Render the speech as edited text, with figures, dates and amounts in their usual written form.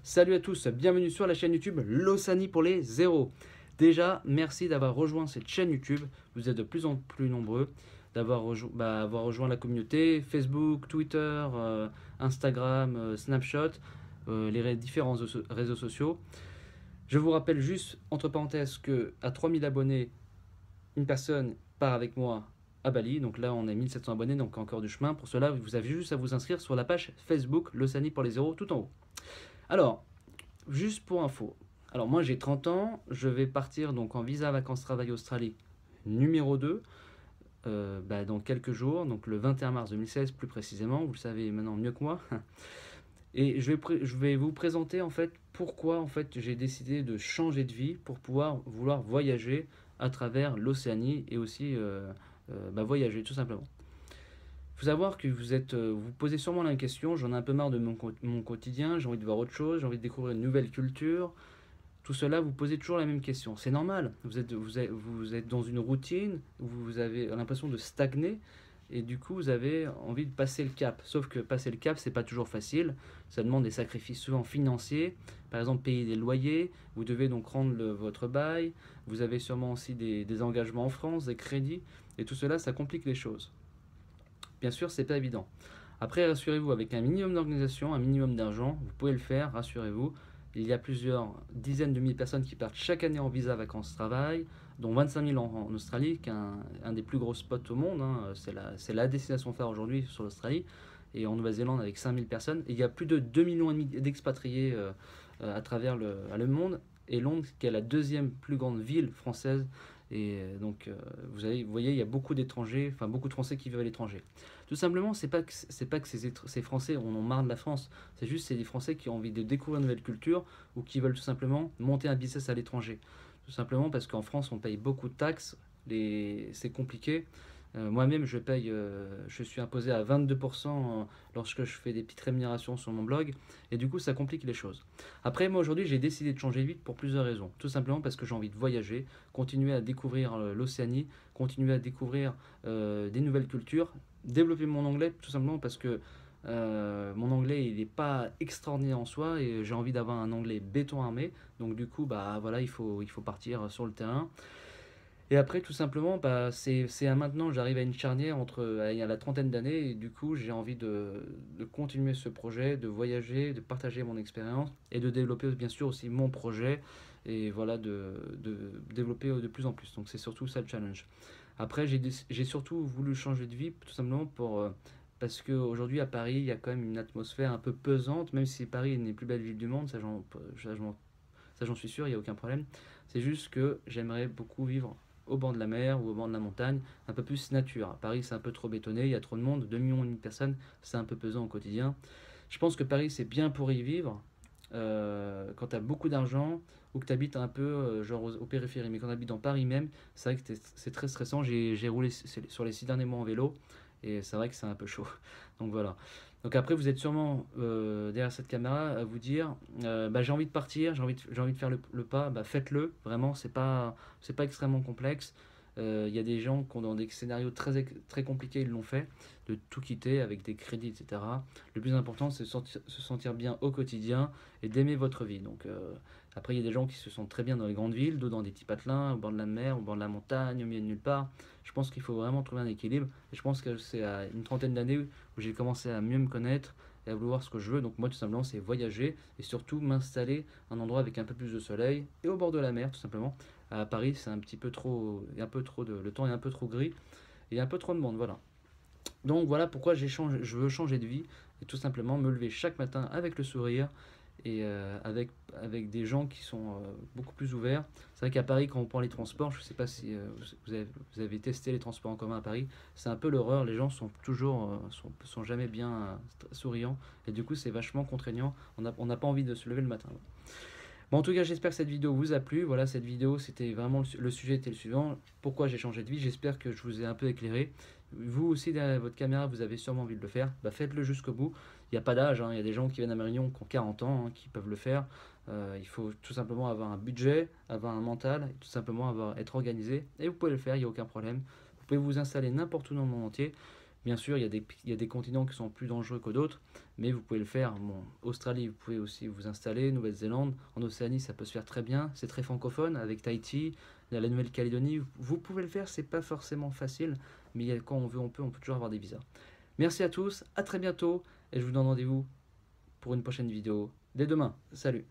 Salut à tous, bienvenue sur la chaîne YouTube Losani pour les zéros. Déjà, merci d'avoir rejoint cette chaîne YouTube. Vous êtes de plus en plus nombreux d'avoir avoir rejoint la communauté Facebook, Twitter, Instagram, Snapchat, les différents réseaux sociaux. Je vous rappelle juste, entre parenthèses, que à 3000 abonnés, une personne part avec moi à Bali. Donc là, on est 1700 abonnés, donc encore du chemin. Pour cela, vous avez juste à vous inscrire sur la page Facebook Losani pour les zéros tout en haut. Alors, juste pour info. Alors moi j'ai 30 ans, je vais partir donc en visa vacances travail Australie numéro 2 dans quelques jours, donc le 21 mars 2016 plus précisément, vous le savez maintenant mieux que moi. Et je vais vous présenter en fait pourquoi en fait j'ai décidé de changer de vie pour vouloir voyager à travers l'Océanie et aussi voyager tout simplement. Il faut savoir que vous posez sûrement la question, j'en ai un peu marre de mon quotidien, j'ai envie de voir autre chose, j'ai envie de découvrir une nouvelle culture. Tout cela, vous posez toujours la même question. C'est normal, vous êtes dans une routine, vous avez l'impression de stagner, et du coup, vous avez envie de passer le cap. Sauf que passer le cap, c'est pas toujours facile. Ça demande des sacrifices souvent financiers. Par exemple, payer des loyers, vous devez donc rendre votre bail, vous avez sûrement aussi des engagements en France, des crédits, et tout cela, ça complique les choses. Bien sûr, c'est pas évident. Après, rassurez-vous, avec un minimum d'organisation, un minimum d'argent, vous pouvez le faire, rassurez-vous. Il y a plusieurs dizaines de milliers de personnes qui partent chaque année en visa vacances-travail, dont 25 000 en Australie, qui est un des plus gros spots au monde. Hein. C'est la destination phare aujourd'hui sur l'Australie. Et en Nouvelle-Zélande avec 5 000 personnes. Et il y a plus de 2,5 millions d'expatriés à travers le monde. Et Londres, qui est la deuxième plus grande ville française. Et vous voyez, il y a beaucoup d'étrangers, enfin beaucoup de Français qui vivent à l'étranger. Tout simplement, c'est pas que ces Français en ont marre de la France. C'est juste c'est des Français qui ont envie de découvrir une nouvelle culture ou qui veulent tout simplement monter un business à l'étranger. Tout simplement parce qu'en France, on paye beaucoup de taxes, c'est compliqué. Moi-même, je suis imposé à 22% lorsque je fais des petites rémunérations sur mon blog, et du coup, ça complique les choses. Après, moi aujourd'hui, j'ai décidé de changer de vie pour plusieurs raisons. Tout simplement parce que j'ai envie de voyager, continuer à découvrir l'Océanie, continuer à découvrir des nouvelles cultures, développer mon anglais, tout simplement parce que mon anglais il n'est pas extraordinaire en soi et j'ai envie d'avoir un anglais béton armé. Donc du coup, voilà, il faut partir sur le terrain. Et après, tout simplement, maintenant, j'arrive à une charnière il y a la trentaine d'années, et du coup, j'ai envie de continuer ce projet, de voyager, de partager mon expérience, et de développer bien sûr aussi mon projet, et voilà, de développer de plus en plus. Donc c'est surtout ça le challenge. Après, j'ai surtout voulu changer de vie, tout simplement parce qu'aujourd'hui à Paris, il y a quand même une atmosphère un peu pesante, même si Paris est une des plus belles villes du monde, ça j'en suis sûr, il n'y a aucun problème. C'est juste que j'aimerais beaucoup vivre au bord de la mer ou au bord de la montagne, un peu plus nature. À Paris, c'est un peu trop bétonné, il y a trop de monde, 2,5 millions de personnes, c'est un peu pesant au quotidien. Je pense que Paris, c'est bien pour y vivre quand tu as beaucoup d'argent ou que tu habites un peu genre au périphérie. Mais quand tu habites dans Paris même, c'est vrai que c'est très stressant. J'ai roulé sur les 6 derniers mois en vélo et c'est vrai que c'est un peu chaud. Donc voilà. Donc après, vous êtes sûrement derrière cette caméra à vous dire j'ai envie de partir, j'ai envie de faire le pas, faites-le, vraiment, c'est pas extrêmement complexe. Il y a des gens qui ont dans des scénarios très compliqués, ils l'ont fait, de tout quitter avec des crédits, etc. Le plus important, c'est de se sentir bien au quotidien et d'aimer votre vie. Donc après, il y a des gens qui se sentent très bien dans les grandes villes, d'autres dans des petits patelins, au bord de la mer, au bord de la montagne, au milieu de nulle part. Je pense qu'il faut vraiment trouver un équilibre. Et je pense que c'est à une trentaine d'années où j'ai commencé à mieux me connaître et à vouloir ce que je veux. Donc moi, tout simplement, c'est voyager et surtout m'installer à un endroit avec un peu plus de soleil et au bord de la mer, tout simplement. À Paris, c'est un petit peu trop, il y a un peu trop le temps est un peu trop gris et il y a un peu trop de monde, voilà. Donc voilà pourquoi je veux changer de vie et tout simplement me lever chaque matin avec le sourire et avec des gens qui sont beaucoup plus ouverts. C'est vrai qu'à Paris, quand on prend les transports, je ne sais pas si vous avez testé les transports en commun à Paris, c'est un peu l'horreur, les gens sont toujours, sont jamais bien souriants, et du coup c'est vachement contraignant, on n'a pas envie de se lever le matin. Bon, en tout cas, j'espère que cette vidéo vous a plu. Voilà, cette vidéo, c'était vraiment le sujet était le suivant. Pourquoi j'ai changé de vie? J'espère que je vous ai un peu éclairé. Vous aussi, derrière votre caméra, vous avez sûrement envie de le faire. Faites-le jusqu'au bout. Il n'y a pas d'âge. Hein. Il y a des gens qui viennent à Marignon qui ont 40 ans, hein, qui peuvent le faire. Il faut tout simplement avoir un budget, avoir un mental, et tout simplement être organisé. Et vous pouvez le faire, il n'y a aucun problème. Vous pouvez vous installer n'importe où dans le monde entier. Bien sûr, il y a des continents qui sont plus dangereux que d'autres, mais vous pouvez le faire. Bon, Australie, vous pouvez aussi vous installer, Nouvelle-Zélande, en Océanie, ça peut se faire très bien. C'est très francophone avec Tahiti, la Nouvelle-Calédonie. Vous pouvez le faire, c'est pas forcément facile, mais quand on veut, on peut toujours avoir des visas. Merci à tous, à très bientôt, et je vous donne rendez-vous pour une prochaine vidéo dès demain. Salut!